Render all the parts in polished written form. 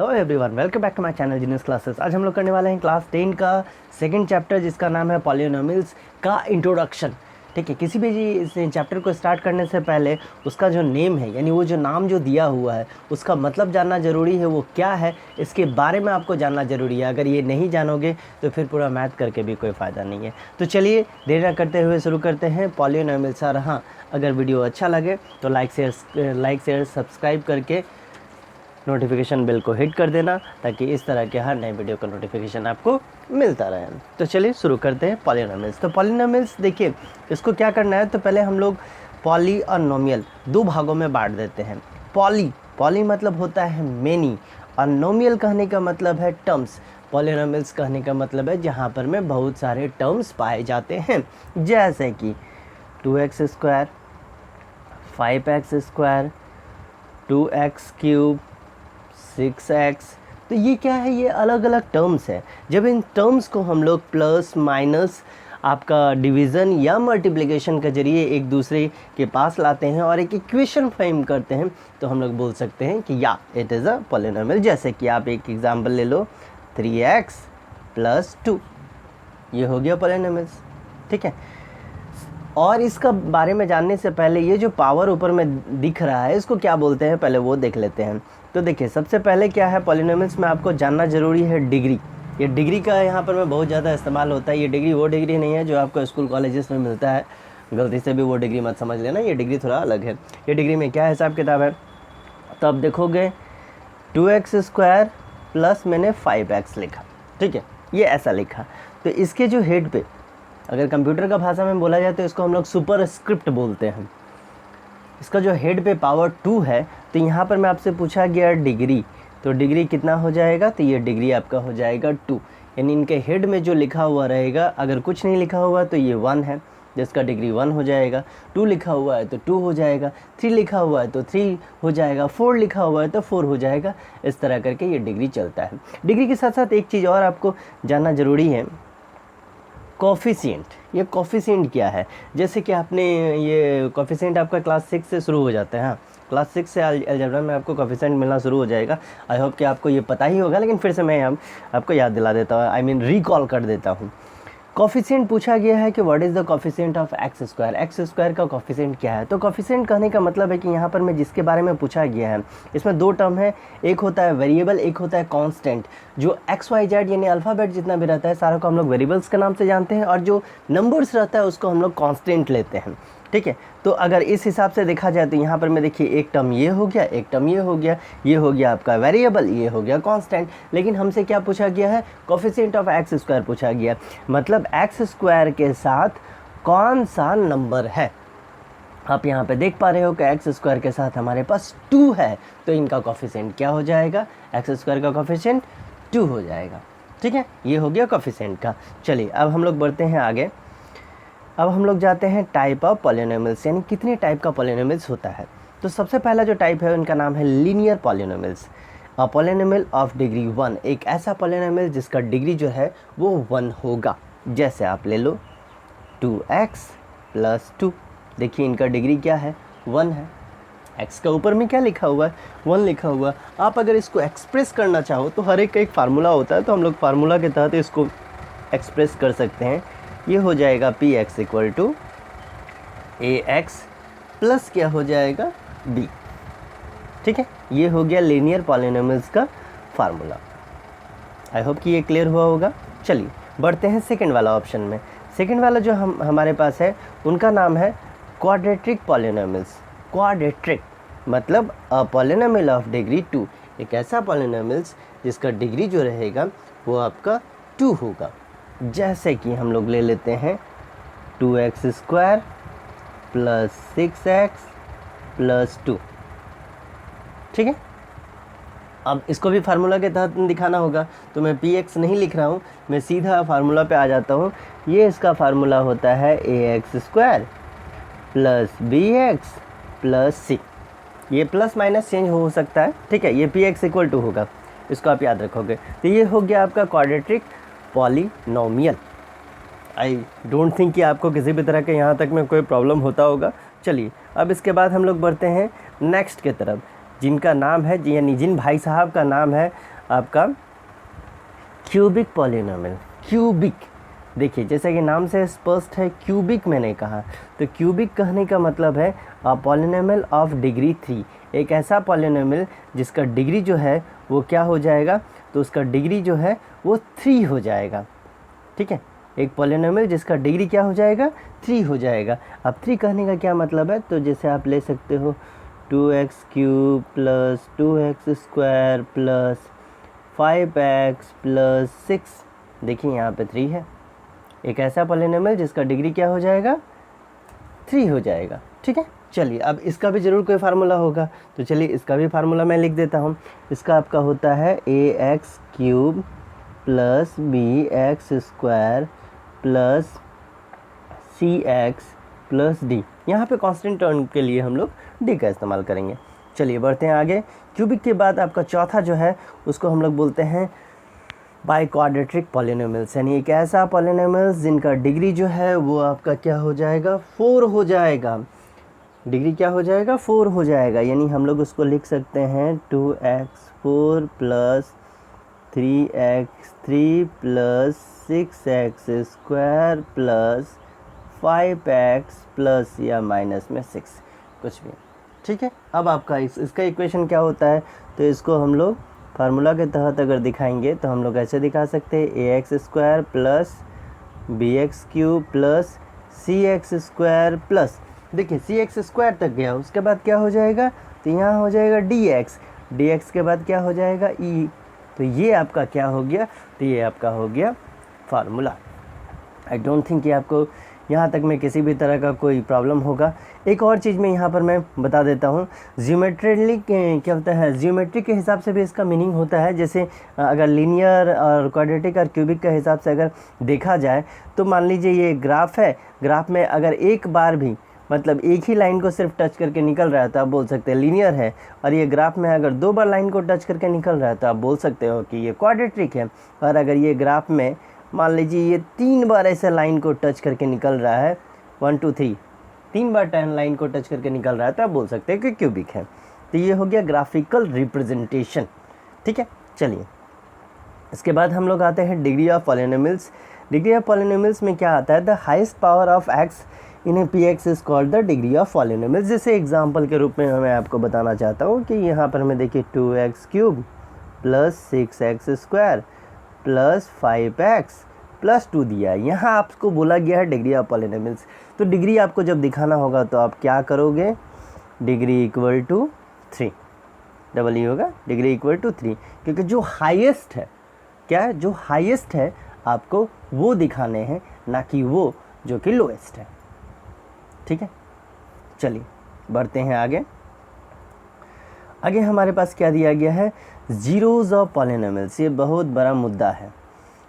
Hello everyone, welcome back to my channel genius classes. आज हम लोग करने वाले हैं क्लास 10 का सेकंड चैप्टर जिसका नाम है पॉलिनोमियल्स का इंट्रोडक्शन। ठीक है, किसी भी इस चैप्टर को स्टार्ट करने से पहले उसका जो नेम है, यानी वो जो नाम जो दिया हुआ है उसका मतलब जानना ज़रूरी है, वो क्या है इसके बारे में आपको जानना ज़रूरी है। अगर ये नहीं जानोगे तो फिर पूरा मैथ करके भी कोई फ़ायदा नहीं है। तो चलिए देर न करते हुए शुरू करते हैं पॉलिनोमियल्स। और हाँ, अगर वीडियो अच्छा लगे तो लाइक शेयर सब्सक्राइब करके नोटिफिकेशन बेल को हिट कर देना, ताकि इस तरह के हर नए वीडियो का नोटिफिकेशन आपको मिलता रहे। तो चलिए शुरू करते हैं पॉलिनोमियल्स। तो पॉलिनोमियल्स देखिए, इसको क्या करना है, तो पहले हम लोग पॉली और नोमियल दो भागों में बांट देते हैं। पॉली मतलब होता है मेनी, और नोमियल कहने का मतलब है टर्म्स। पॉलिनोमियल्स कहने का मतलब है जहाँ पर में बहुत सारे टर्म्स पाए जाते हैं, जैसे कि 2x², 5x², 2x³, 6x। तो ये क्या है, ये अलग अलग टर्म्स है। जब इन टर्म्स को हम लोग प्लस माइनस आपका डिवीज़न या मल्टीप्लिकेशन के जरिए एक दूसरे के पास लाते हैं और एक इक्वेशन फ्रेम करते हैं, तो हम लोग बोल सकते हैं कि या इट इज़ अ पॉलिनोमियल। जैसे कि आप एक एग्जांपल ले लो, 3x + 2, ये हो गया पॉलिनोमियल्स। ठीक है, और इसका बारे में जानने से पहले ये जो पावर ऊपर में दिख रहा है इसको क्या बोलते हैं, पहले वो देख लेते हैं। तो देखिए, सबसे पहले क्या है, पॉलिनोमियल्स में आपको जानना ज़रूरी है डिग्री। ये डिग्री का यहाँ पर में बहुत ज़्यादा इस्तेमाल होता है। ये डिग्री वो डिग्री नहीं है जो आपको स्कूल कॉलेजेस में मिलता है, गलती से भी वो डिग्री मत समझ लेना, ये डिग्री थोड़ा अलग है। ये डिग्री में क्या हिसाब किताब है, तो आप देखोगे 2x² प्लस मैंने 5x लिखा। ठीक है, ये ऐसा लिखा। तो इसके जो हेड पे, अगर कंप्यूटर का भाषा में बोला जाए तो इसको हम लोग सुपरस्क्रिप्ट बोलते हैं। इसका जो हेड पे पावर 2 है, तो यहाँ पर मैं आपसे पूछा गया डिग्री, तो डिग्री कितना हो जाएगा, तो ये डिग्री आपका हो जाएगा 2। यानी इनके हेड में जो लिखा हुआ रहेगा, अगर कुछ नहीं लिखा हुआ तो ये 1 है, जिसका डिग्री 1 हो जाएगा। 2 लिखा हुआ है तो 2 हो जाएगा, 3 लिखा हुआ है तो 3 हो जाएगा, 4 लिखा हुआ है तो 4 हो जाएगा। इस तरह करके ये डिग्री चलता है। डिग्री के साथ साथ एक चीज़ और आपको जानना ज़रूरी है, कोफिशिएंट। ये कोफिशिएंट क्या है, जैसे कि आपने ये कोफिशिएंट आपका क्लास 6 से शुरू हो जाता है। हाँ, क्लास 6 से अलजेब्रा में आपको कोफिशिएंट मिलना शुरू हो जाएगा। आई होप कि आपको ये पता ही होगा, लेकिन फिर से मैं आपको याद दिला देता हूँ, रिकॉल कर देता हूँ। कोफिशिएंट पूछा गया है कि what is the coefficient of x²। x² का कोफिशिएंट क्या है, तो कोफिशिएंट कहने का मतलब है कि यहाँ पर मैं जिसके बारे में पूछा गया है, इसमें दो टर्म है, एक होता है वेरिएबल, एक होता है कांस्टेंट। जो XYZ यानी अल्फ़ाबेट जितना भी रहता है सारा को हम लोग वेरिएबल्स के नाम से जानते हैं, और जो नंबर्स रहता है उसको हम लोग कांस्टेंट लेते हैं। ठीक है, तो अगर इस हिसाब से देखा जाए तो यहाँ पर मैं देखिए, एक टर्म ये हो गया, एक टर्म ये हो गया, ये हो गया आपका वेरिएबल, ये हो गया कांस्टेंट। लेकिन हमसे क्या पूछा गया है, कोफिशिएंट ऑफ x² पूछा गया, मतलब x² के साथ कौन सा नंबर है। आप यहाँ पे देख पा रहे हो कि x² के साथ हमारे पास 2 है, तो इनका कोफिशिएंट क्या हो जाएगा, x² का कोफिशिएंट 2 हो जाएगा। ठीक है, ये हो गया कोफिशिएंट का। चलिए अब हम लोग बढ़ते हैं आगे। अब हम लोग जाते हैं टाइप ऑफ पॉलिनोमियल्स, यानी कितने टाइप का पॉलिनोमियल्स होता है। तो सबसे पहला जो टाइप है उनका नाम है linear polynomials. A polynomial of degree 1, एक ऐसा पॉलिनोमियल जिसका डिग्री जो है वो 1 होगा। जैसे आप ले लो 2x + 2, देखिए इनका डिग्री क्या है, 1 है। x का ऊपर में क्या लिखा हुआ है, 1 लिखा हुआ। आप अगर इसको एक्सप्रेस करना चाहो तो हर एक का एक फार्मूला होता है, तो हम लोग फार्मूला के तहत इसको एक्सप्रेस कर सकते हैं। ये हो जाएगा px = ax प्लस क्या हो जाएगा, b। ठीक है, ये हो गया लीनियर पॉलिनोमियल्स का फार्मूला। आई होप कि ये क्लियर हुआ होगा। चलिए बढ़ते हैं सेकंड वाला ऑप्शन में। सेकंड वाला जो हमारे पास है उनका नाम है क्वाड्रेटिक पॉलिनोमियल्स। क्वाड्रेटिक मतलब अ पॉलिनोमियल ऑफ डिग्री 2, एक ऐसा पॉलिनोमियल्स जिसका डिग्री जो रहेगा वो आपका 2 होगा। जैसे कि हम लोग ले लेते हैं 2x² + 6x + 2। ठीक है, अब इसको भी फार्मूला के तहत दिखाना होगा, तो मैं px नहीं लिख रहा हूँ, मैं सीधा फार्मूला पे आ जाता हूँ। ये इसका फार्मूला होता है ax² + bx + c। ये प्लस माइनस चेंज हो सकता है। ठीक है, ये px = होगा, इसको आप याद रखोगे। तो ये हो गया आपका quadratic polynomial. I don't think कि आपको किसी भी तरह के यहाँ तक में कोई प्रॉब्लम होता होगा। चलिए अब इसके बाद हम लोग बढ़ते हैं नेक्स्ट के तरफ। जिनका नाम है, यानी जिन भाई साहब का नाम है आपका क्यूबिक पॉलिनोमियल। क्यूबिक, देखिए जैसे कि नाम से स्पष्ट है, क्यूबिक मैंने कहा, तो क्यूबिक कहने का मतलब है पॉलिनोमियल ऑफ डिग्री 3, एक ऐसा पॉलिनोमियल जिसका डिग्री जो है वो क्या हो जाएगा, तो उसका डिग्री जो है वो 3 हो जाएगा। ठीक है, एक पॉलिनोमियल जिसका डिग्री क्या हो जाएगा, 3 हो जाएगा। अब 3 कहने का क्या मतलब है, तो जैसे आप ले सकते हो 2x³ plus 2x² plus 5x plus 6, देखिए यहाँ पे 3 है, एक ऐसा पॉलिनोमियल जिसका डिग्री क्या हो जाएगा, 3 हो जाएगा। ठीक है, चलिए अब इसका भी ज़रूर कोई फार्मूला होगा, तो चलिए इसका भी फार्मूला मैं लिख देता हूँ। इसका आपका होता है ax³ plus bx² plus cx plus d। यहाँ पे कांस्टेंट टर्म के लिए हम लोग d का इस्तेमाल करेंगे। चलिए बढ़ते हैं आगे। क्यूबिक के बाद आपका चौथा जो है उसको हम लोग बोलते हैं बाई क्वाड्रेटिक पॉलिनोमियल्स, यानी एक ऐसा पॉलिनोमियल्स जिनका डिग्री जो है वो आपका क्या हो जाएगा, 4 हो जाएगा। डिग्री क्या हो जाएगा, 4 हो जाएगा, यानी हम लोग उसको लिख सकते हैं 2x4 plus 3x3 plus 6x² plus 5x plus या माइनस में 6, कुछ भी। ठीक है, अब आपका इसका इक्वेशन क्या होता है, तो इसको हम लोग फार्मूला के तहत अगर दिखाएंगे तो हम लोग ऐसे दिखा सकते हैं ax² plus bx³ plus cx² plus, देखिए cx² तक गया, उसके बाद क्या हो जाएगा, तो यहाँ हो जाएगा dx के बाद क्या हो जाएगा e, तो ये आपका क्या हो गया, तो ये आपका हो गया फार्मूला। आई डोंट थिंक कि आपको यहाँ तक में किसी भी तरह का कोई प्रॉब्लम होगा। एक और चीज़ मैं यहाँ पर मैं बता देता हूँ, ज्योमेट्रिकली क्या होता है, ज्योमेट्री के हिसाब से भी इसका मीनिंग होता है। जैसे अगर लीनियर और क्वाड्रेटिक और क्यूबिक के हिसाब से अगर देखा जाए तो मान लीजिए ये ग्राफ है, ग्राफ में अगर एक बार भी मतलब एक ही लाइन को सिर्फ टच करके निकल रहा है तो आप बोल सकते हैं लीनियर है, और ये ग्राफ में अगर 2 बार लाइन को टच करके निकल रहा है तो आप बोल सकते हो कि ये क्वाड्रेटिक है। और अगर ये ग्राफ में मान लीजिए ये 3 बार ऐसे लाइन को टच करके निकल रहा है, 1 2 3, 3 बार 10 लाइन को टच करके निकल रहा है तो आप बोल सकते हैं कि क्यूबिक है। तो ये हो गया ग्राफिकल रिप्रेजेंटेशन। ठीक है, चलिए इसके बाद हम लोग आते हैं degree of polynomials. Degree of polynomials में क्या आता है, the highest power of x in A P x is called the degree of polynomials. जैसे एग्जांपल के रूप में मैं आपको बताना चाहता हूँ कि यहाँ पर मैं देखिए 2x³ plus 6x² plus 5x plus 2 दिया है, यहाँ आपको बोला गया है डिग्री ऑफ पॉलिनोमियल्स। तो डिग्री आपको जब दिखाना होगा तो आप क्या करोगे, डिग्री इक्वल टू 3, डबल ही होगा, डिग्री इक्वल टू 3, क्योंकि जो हाईएस्ट है, क्या है, जो हाईएस्ट है आपको वो दिखाने हैं, ना कि वो जो कि लोएस्ट है। ठीक है, चलिए बढ़ते हैं आगे। आगे हमारे पास क्या दिया गया है, जीरोज़ ऑफ पॉलिनोमियल्स। ये बहुत बड़ा मुद्दा है,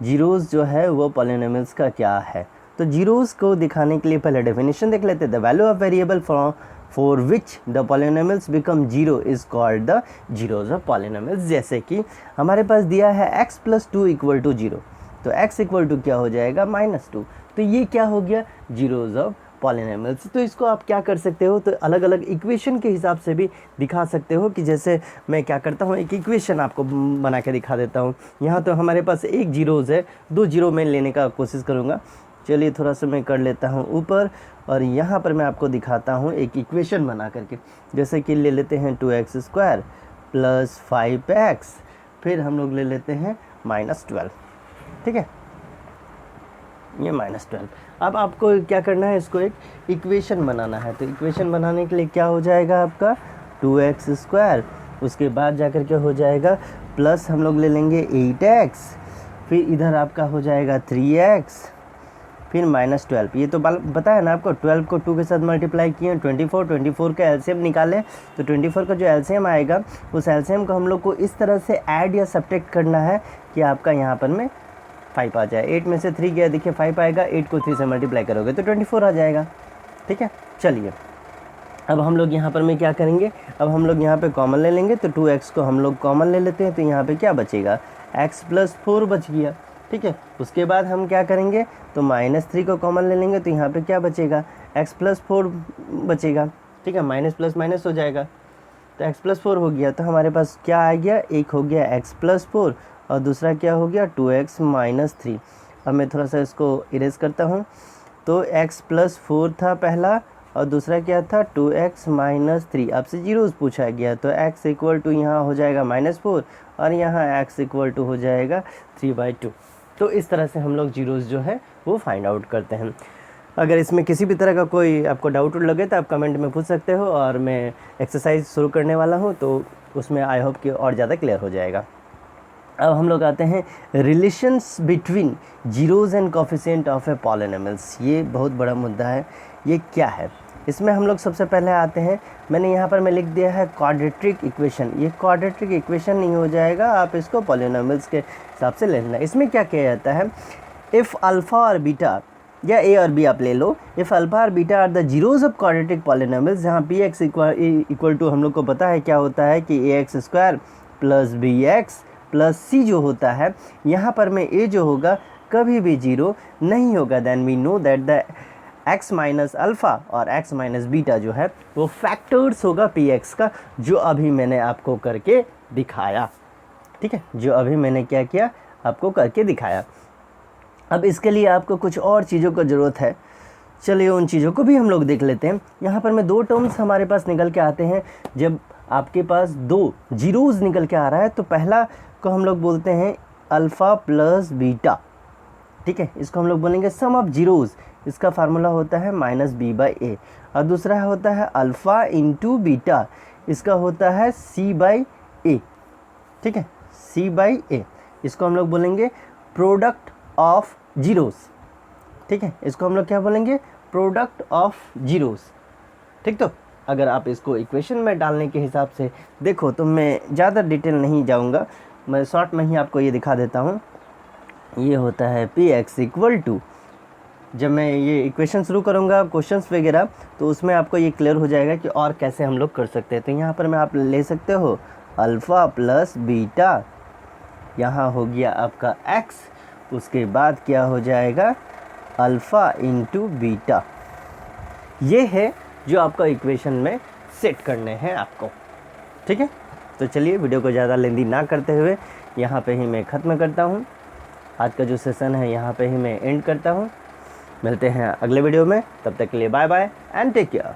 जीरोज़ जो है वो पॉलिनोमियल्स का क्या है। तो जीरोज़ को दिखाने के लिए पहले डेफिनेशन देख लेते हैं। The value of variable for which the polynomials become zero is called the zeros of polynomials. जैसे कि हमारे पास दिया है x प्लस 2 इक्वल टू 0, तो x इक्वल टू क्या हो जाएगा, -2, तो ये क्या हो गया, जीरोज़ ऑफ पॉलिनोमियल्स। तो इसको आप क्या कर सकते हो, तो अलग अलग इक्वेशन के हिसाब से भी दिखा सकते हो। कि जैसे मैं क्या करता हूँ, एक इक्वेशन आपको बना के दिखा देता हूँ। यहाँ तो हमारे पास एक जीरोज़ है, 2 जीरो में लेने का कोशिश करूँगा। चलिए थोड़ा सा मैं कर लेता हूँ ऊपर, और यहाँ पर मैं आपको दिखाता हूँ एक इक्वेशन बना करके। जैसे कि ले लेते हैं 2x² प्लस 5x, फिर हम लोग ले लेते हैं -12। ठीक है, ये -12। अब आपको क्या करना है, इसको एक इक्वेशन बनाना है। तो इक्वेशन बनाने के लिए क्या हो जाएगा आपका, 2x², उसके बाद जाकर के हो जाएगा प्लस हम लोग ले लेंगे 8x, फिर इधर आपका हो जाएगा 3x, फिर -12। ये तो बताया ना आपको, 12 को 2 के साथ मल्टीप्लाई किए, 24 का एलसीएम निकालें, तो 24 का जो एलसीएम आएगा उस एलसीएम को हम लोग को इस तरह से ऐड या सब्ट्रैक्ट करना है कि आपका यहाँ पर में 5 आ जाए। 8 में से 3 गया, देखिए 5 आएगा, 8 को 3 से मल्टीप्लाई करोगे तो 24 आ जाएगा। ठीक है, चलिए अब हम लोग यहाँ पर में क्या करेंगे, अब हम लोग यहाँ पे कॉमन ले लेंगे। तो 2x को हम लोग कॉमन ले लेते हैं, तो यहाँ पे क्या बचेगा, x प्लस 4 बच गया। ठीक है, उसके बाद हम क्या करेंगे, तो -3 को कॉमन ले लेंगे, तो यहाँ पे क्या बचेगा, x प्लस 4 बचेगा। ठीक है, माइनस प्लस माइनस हो जाएगा। तो x प्लस 4 हो गया, तो हमारे पास क्या आ गया, एक हो गया x प्लस 4 और दूसरा क्या हो गया 2x माइनस 3। अब मैं थोड़ा सा इसको इरेज करता हूँ। तो x प्लस 4 था पहला और दूसरा क्या था 2x माइनस 3। आपसे जीरोज़ पूछा गया, तो x इक्वल टू यहाँ हो जाएगा -4 और यहाँ x इक्वल टू हो जाएगा 3/2। तो इस तरह से हम लोग जीरोज़ जो है वो फाइंड आउट करते हैं। अगर इसमें किसी भी तरह का कोई आपको डाउट लगे तो आप कमेंट में पूछ सकते हो, और मैं एक्सरसाइज शुरू करने वाला हूँ, तो उसमें आई होप कि और ज़्यादा क्लियर हो जाएगा। अब हम लोग आते हैं relations between zeros and coefficient of A polynomials. ये बहुत बड़ा मुद्दा है, ये क्या है। इसमें हम लोग सबसे पहले आते हैं, मैंने यहाँ पर मैं लिख दिया है क्वाड्रेटिक इक्वेशन। ये क्वाड्रेटिक इक्वेशन नहीं हो जाएगा, आप इसको पॉलिनोमियल्स के हिसाब से लेना। इसमें क्या किया जाता है, इफ़ अल्फ़ा और बीटा या ए और बी आप ले लो, इफ़ अल्फ़ा और beta are the zeros of quadratic polynomials, जहाँ पी एक्स इक्वल टू हम लोग को पता है क्या होता है कि A X square plus B X plus C जो होता है, यहाँ पर में ए जो होगा कभी भी जीरो नहीं होगा। Then we know that the x minus alpha और x माइनस बीटा जो है वो फैक्टर्स होगा पी एक्स का, जो अभी मैंने आपको करके दिखाया। ठीक है, जो अभी मैंने क्या किया, आपको करके दिखाया। अब इसके लिए आपको कुछ और चीज़ों का ज़रूरत है, चलिए उन चीज़ों को भी हम लोग देख लेते हैं। यहाँ पर में दो टर्म्स हमारे पास निकल के आते हैं। जब आपके पास दो जीरोज़ निकल के आ रहा है तो पहला को हम लोग बोलते हैं अल्फ़ा प्लस बीटा। ठीक है, इसको हम लोग बोलेंगे सम ऑफ जीरोज़, इसका फार्मूला होता है -b/a। और दूसरा होता है अल्फ़ा इंटू बीटा, इसका होता है c/a। ठीक है, c/a, इसको हम लोग बोलेंगे प्रोडक्ट ऑफ जीरोज़। ठीक है, इसको हम लोग क्या बोलेंगे, प्रोडक्ट ऑफ जीरोज़। ठीक, तो अगर आप इसको इक्वेशन में डालने के हिसाब से देखो तो मैं ज़्यादा डिटेल नहीं जाऊंगा, मैं शॉर्ट में ही आपको ये दिखा देता हूँ। ये होता है पी एक्स इक्वल टू, जब मैं ये इक्वेशन शुरू करूँगा क्वेश्चंस वगैरह, तो उसमें आपको ये क्लियर हो जाएगा कि और कैसे हम लोग कर सकते हैं। तो यहाँ पर मैं आप ले सकते हो अल्फ़ा प्लस बीटा, यहाँ हो गया आपका x, उसके बाद क्या हो जाएगा अल्फ़ा इंटू बीटा। ये है जो आपका इक्वेशन में सेट करने हैं आपको। ठीक है, तो चलिए वीडियो को ज़्यादा लेंदी ना करते हुए यहाँ पे ही मैं ख़त्म करता हूँ। आज का जो सेशन है यहाँ पे ही मैं एंड करता हूँ। मिलते हैं अगले वीडियो में, तब तक के लिए bye bye and take care.